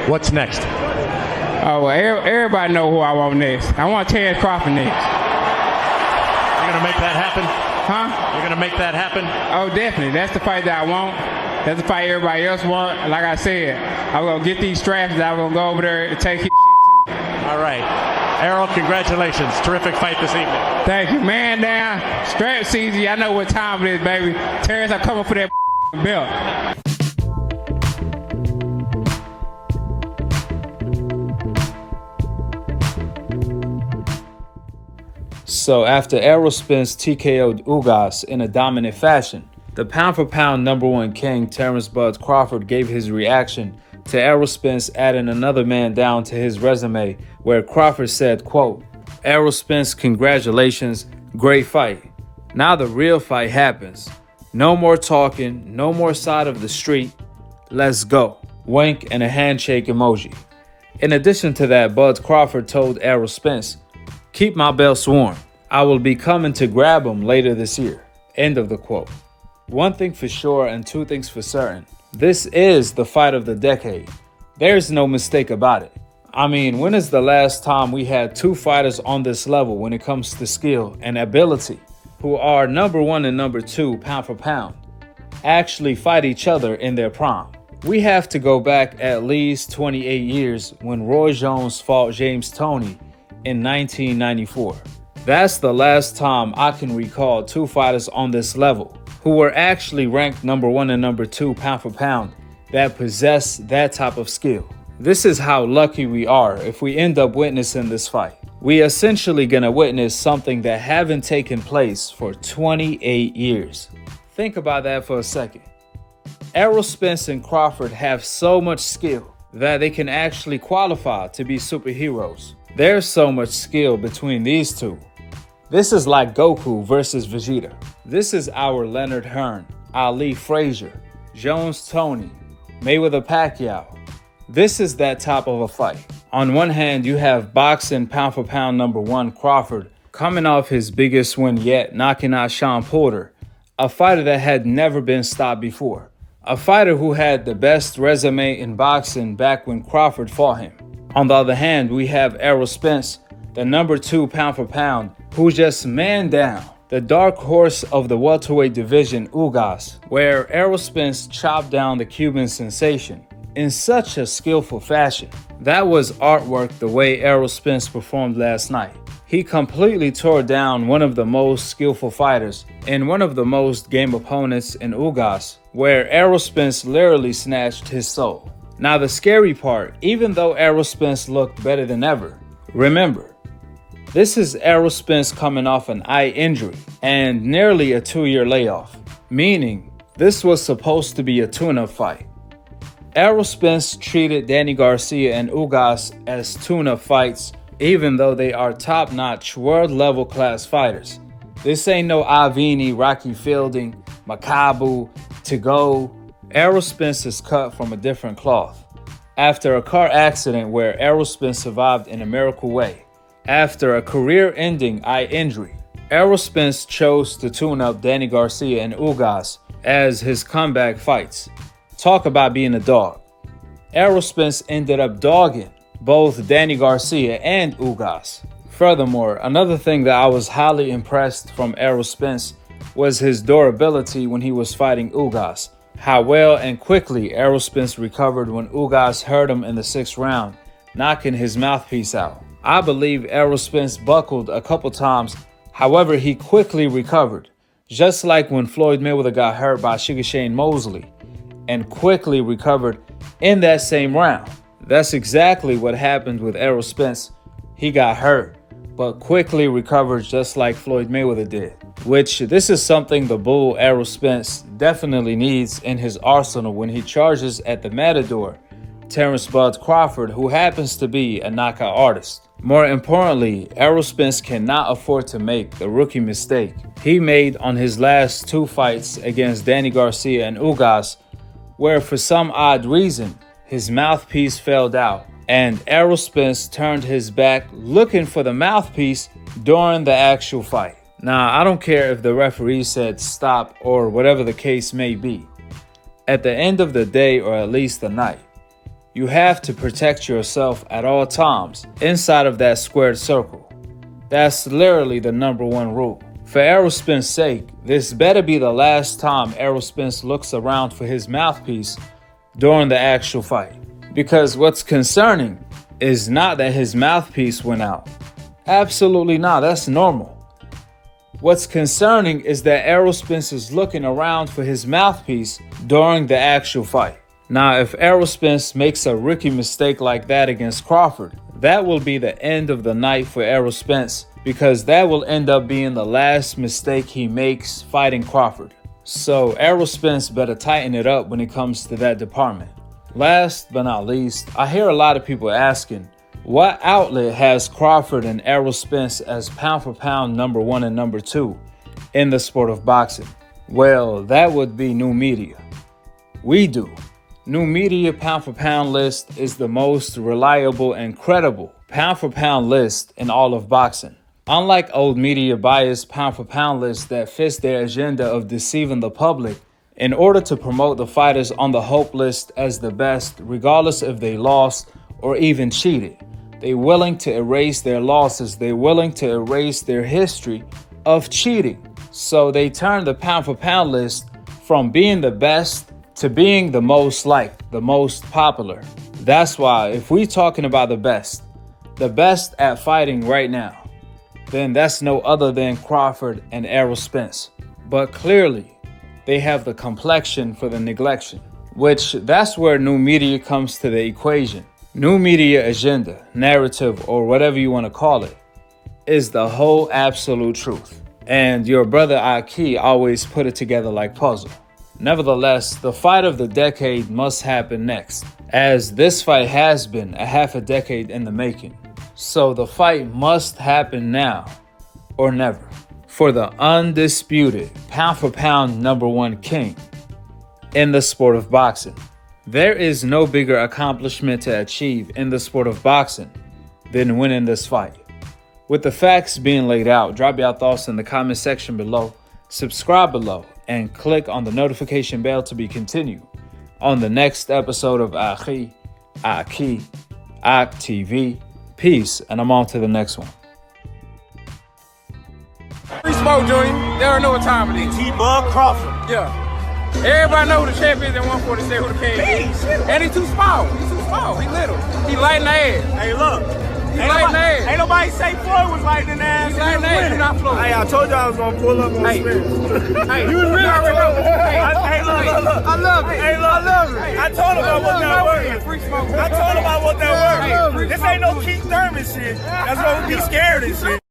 What's next? Oh, well, everybody know who I want next. I want Terence Crawford next. You're going to make that happen? Huh? You're going to make that happen? Oh, definitely. That's the fight that I want. That's the fight everybody else want. Like I said, I'm going to get these straps. I'm going to go over there and take his shit too. All right. Errol, congratulations. Terrific fight this evening. Thank you. Man down. Strap CZ. I know what time it is, baby. Terence, I'm coming for that belt. So after Errol Spence TKO'd Ugas in a dominant fashion, the pound-for-pound #1 king Terence Bud Crawford gave his reaction to Errol Spence adding another man down to his resume, where Crawford said, quote, "Errol Spence, congratulations, great fight. Now the real fight happens. No more talking, no more side of the street. Let's go." Wink and a handshake emoji. In addition to that, Bud Crawford told Errol Spence, "Keep my belts warm. I will be coming to grab them later this year." End of the quote. One thing for sure and two things for certain. This is the fight of the decade. There's no mistake about it. I mean, when is the last time we had two fighters on this level when it comes to skill and ability, who are #1 and #2 pound for pound, actually fight each other in their prime? We have to go back at least 28 years when Roy Jones fought James Toney in 1994. That's the last time I can recall two fighters on this level who were actually ranked #1 and #2 pound for pound that possess that type of skill. This is how lucky we are if we end up witnessing this fight. We essentially gonna witness something that haven't taken place for 28 years. Think about that for a second. Errol Spence and Crawford have so much skill that they can actually qualify to be superheroes. There's so much skill between these two. This is like Goku versus Vegeta. This is our Leonard Hearn, Ali Frazier, Jones Toney, Mayweather Pacquiao. This is that type of a fight. On one hand, you have boxing pound for pound #1 Crawford coming off his biggest win yet, knocking out Sean Porter, a fighter that had never been stopped before. A fighter who had the best resume in boxing back when Crawford fought him. On the other hand, we have Errol Spence, the #2 pound for pound, who just man down the dark horse of the welterweight division, Ugas, where Errol Spence chopped down the Cuban sensation in such a skillful fashion. That was artwork the way Errol Spence performed last night. He completely tore down one of the most skillful fighters and one of the most game opponents in Ugas, where Errol Spence literally snatched his soul. Now the scary part, even though Errol Spence looked better than ever, remember, this is Errol Spence coming off an eye injury and nearly a 2-year layoff, meaning this was supposed to be a tune-up fight. Errol Spence treated Danny Garcia and Ugas as tune-up fights, even though they are top-notch world-level class fighters. This ain't no Avini, Rocky Fielding, Makabu, To-Go. Errol Spence is cut from a different cloth. After a car accident where Errol Spence survived in a miracle way, after a career-ending eye injury, Errol Spence chose to tune up Danny Garcia and Ugas as his comeback fights. Talk about being a dog. Errol Spence ended up dogging both Danny Garcia and Ugas. Furthermore, another thing that I was highly impressed from Errol Spence was his durability when he was fighting Ugas. How well and quickly Errol Spence recovered when Ugas hurt him in the 6th round, knocking his mouthpiece out. I believe Errol Spence buckled a couple times, however he quickly recovered, just like when Floyd Mayweather got hurt by Sugar Shane Mosley, and quickly recovered in that same round. That's exactly what happened with Errol Spence. He got hurt, but quickly recovered just like Floyd Mayweather did, which this is something the bull Errol Spence definitely needs in his arsenal when he charges at the Matador, Terence Bud Crawford, who happens to be a knockout artist. More importantly, Errol Spence cannot afford to make the rookie mistake he made on his last 2 fights against Danny Garcia and Ugas, where for some odd reason, his mouthpiece fell out, and Errol Spence turned his back looking for the mouthpiece during the actual fight. Now, I don't care if the referee said stop or whatever the case may be. At the end of the day, or at least the night, You have to protect yourself at all times inside of that squared circle. That's literally the #1 rule. For Errol Spence's sake, this better be the last time Errol Spence looks around for his mouthpiece during the actual fight. Because what's concerning is not that his mouthpiece went out. Absolutely not, that's normal. What's concerning is that Errol Spence is looking around for his mouthpiece during the actual fight. Now, if Errol Spence makes a rookie mistake like that against Crawford, that will be the end of the night for Errol Spence, because that will end up being the last mistake he makes fighting Crawford. So Errol Spence better tighten it up when it comes to that department. Last but not least, I hear a lot of people asking, what outlet has Crawford and Errol Spence as pound for pound #1 and #2 in the sport of boxing? Well, that would be new media. We do. New media pound for pound list is the most reliable and credible pound for pound list in all of boxing. Unlike old media biased pound for pound lists that fits their agenda of deceiving the public in order to promote the fighters on the hope list as the best, regardless if they lost or even cheated. They're willing to erase their losses. They're willing to erase their history of cheating. So they turn the pound for pound list from being the best to being the most liked, the most popular. That's why if we're talking about the best at fighting right now, then that's no other than Crawford and Errol Spence. But clearly, they have the complexion for the neglection, which that's where new media comes to the equation. New media agenda, narrative, or whatever you want to call it, is the whole absolute truth. And your brother Akhi always put it together like puzzle. Nevertheless, the fight of the decade must happen next, as this fight has been a half a decade in the making. So the fight must happen now or never for the undisputed pound for pound #1 king in the sport of boxing. There is no bigger accomplishment to achieve in the sport of boxing than winning this fight. With the facts being laid out, drop your thoughts in the comment section below, subscribe below, and click on the notification bell to be continued on the next episode of Akhi, TV. Peace, and I'm on to the next one. Free smoke, Junior. They don't know what time it is. T-Bug Crawford. Yeah. Everybody know who the champ is at 147, who the king is. And he's too small. He's too small. He little. He light in the ass. Hey, look. Ain't nobody say Floyd was light in the ass. He's light in the ass. You're not Floyd. Hey, I told you I was going to pull up on Spence. Hey, you really already know. Hey, look. I love it. Hey, look. I love it. I told him about what that word. Free smoke. I told him about what that word. Hey, This ain't no Keith Thurman shit. That's why we be scared and shit.